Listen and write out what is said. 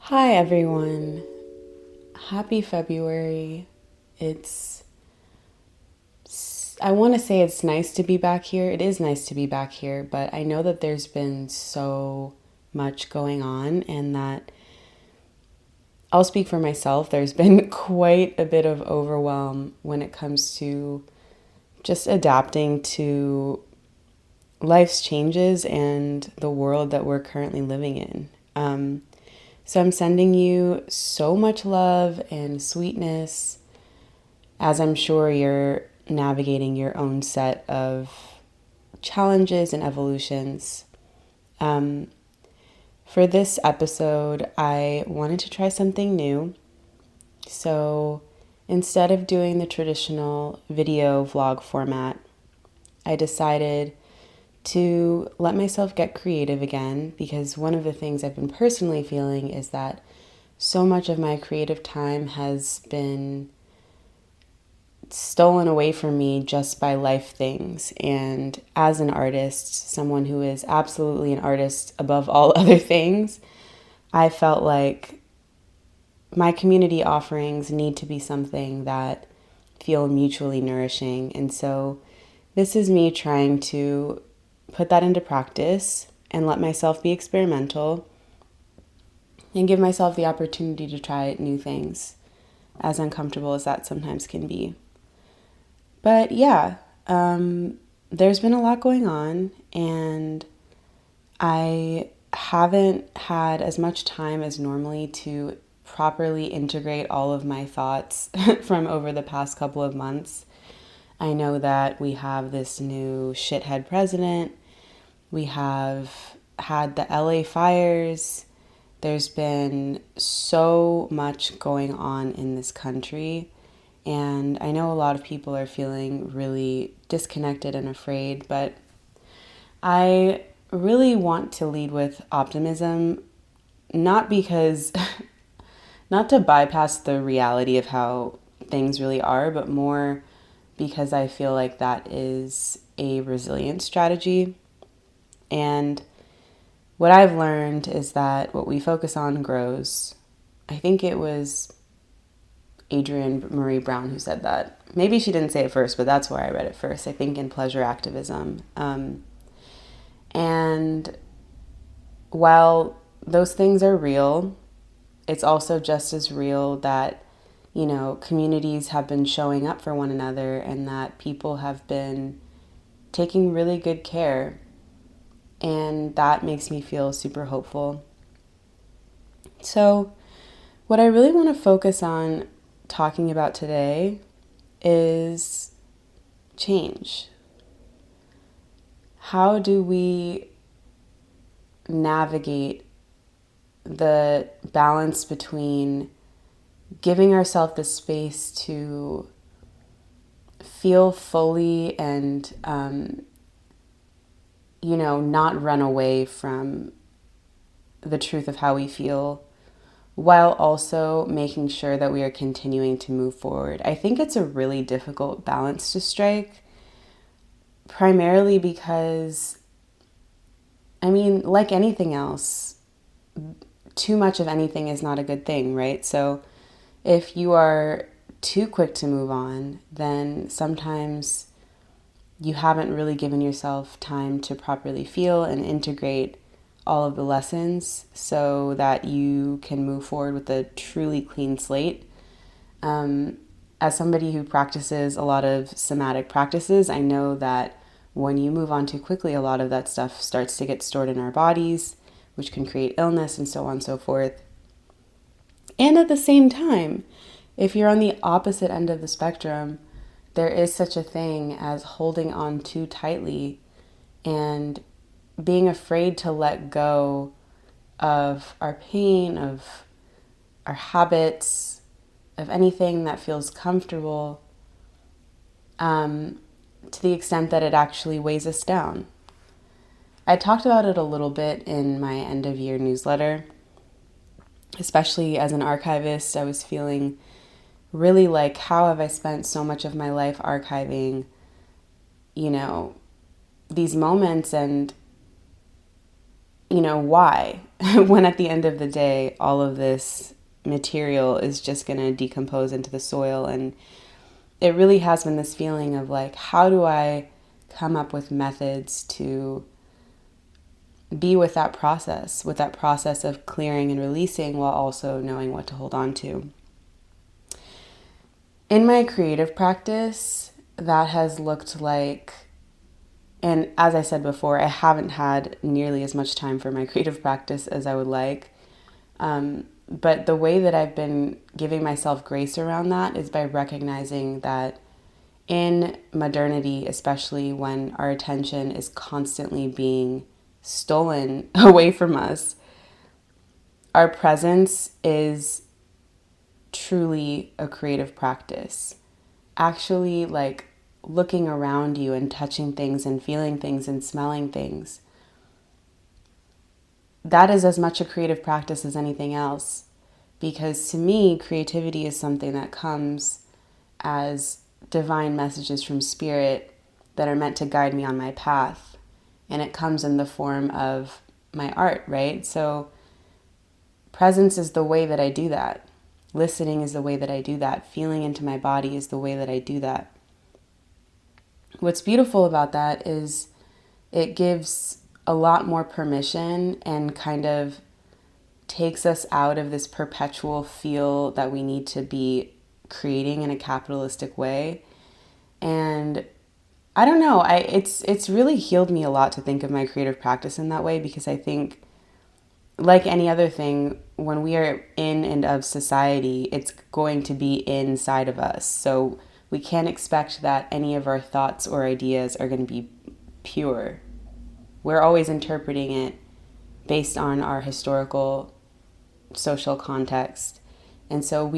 Hi everyone. Happy February. It's I want to say it's nice to be back here. It is nice to be back here, but I know that there's been so much going on and that I'll speak for myself. There's been quite a bit of overwhelm when it comes to just adapting to life's changes and the world that we're currently living in. So I'm sending you so much love and sweetness as I'm sure you're navigating your own set of challenges and evolutions. Um, for this episode, I wanted to try something new. So instead of doing the traditional video vlog format, I decided to let myself get creative again because one of the things I've been personally feeling is that so much of my creative time has been stolen away from me just by life things. And as an artist, someone who is absolutely an artist above all other things, I felt like my community offerings need to be something that feel mutually nourishing. And so this is me trying to put that into practice and let myself be experimental and give myself the opportunity to try new things, as uncomfortable as that sometimes can be. But yeah, there's been a lot going on, and I haven't had as much time as normally to properly integrate all of my thoughts from over the past couple of months. I know that we have this new shithead president. We have had the LA fires. There's been so much going on in this country. And I know a lot of people are feeling really disconnected and afraid, but I really want to lead with optimism, not because, not to bypass the reality of how things really are, but more because I feel like that is a resilient strategy. And what I've learned is that what we focus on grows. I think it was Adrienne Marie Brown who said that. Maybe she didn't say it first, but that's where I read it first. I think in Pleasure Activism. And while those things are real, it's also just as real that, communities have been showing up for one another and that people have been taking really good care. And that makes me feel super hopeful. So, what I really want to focus on talking about today is change. How do we navigate the balance between giving ourselves the space to feel fully and, not run away from the truth of how we feel, while also making sure that we are continuing to move forward? I think it's a really difficult balance to strike, primarily because, like anything else, too much of anything is not a good thing, right? So if you are too quick to move on, then sometimes you haven't really given yourself time to properly feel and integrate all of the lessons so that you can move forward with a truly clean slate. As somebody who practices a lot of somatic practices, I know that when you move on too quickly, a lot of that stuff starts to get stored in our bodies, which can create illness and so on and so forth. And at the same time, if you're on the opposite end of the spectrum, there is such a thing as holding on too tightly and being afraid to let go of our pain, of our habits, of anything that feels comfortable, to the extent that it actually weighs us down. I talked about it a little bit in my end of year newsletter. Especially as an archivist, I was feeling really like, how have I spent so much of my life archiving, these moments and, why? When at the end of the day, all of this material is just going to decompose into the soil. And it really has been this feeling of like, how do I come up with methods to be with that process of clearing and releasing while also knowing what to hold on to. In my creative practice, that has looked like, and as I said before, I haven't had nearly as much time for my creative practice as I would like. But the way that I've been giving myself grace around that is by recognizing that in modernity, especially when our attention is constantly being stolen away from us, our presence is truly a creative practice. Actually, like looking around you and touching things and feeling things and smelling things. That is as much a creative practice as anything else. Because to me, creativity is something that comes as divine messages from spirit that are meant to guide me on my path. And it comes in the form of my art, right? So presence is the way that I do that. Listening is the way that I do that. Feeling into my body is the way that I do that. What's beautiful about that is it gives a lot more permission and kind of takes us out of this perpetual feel that we need to be creating in a capitalistic way. And I don't know, it's really healed me a lot to think of my creative practice in that way, because I think, like any other thing, when we are in and of society, it's going to be inside of us. So we can't expect that any of our thoughts or ideas are going to be pure. We're always interpreting it based on our historical, social context. And so we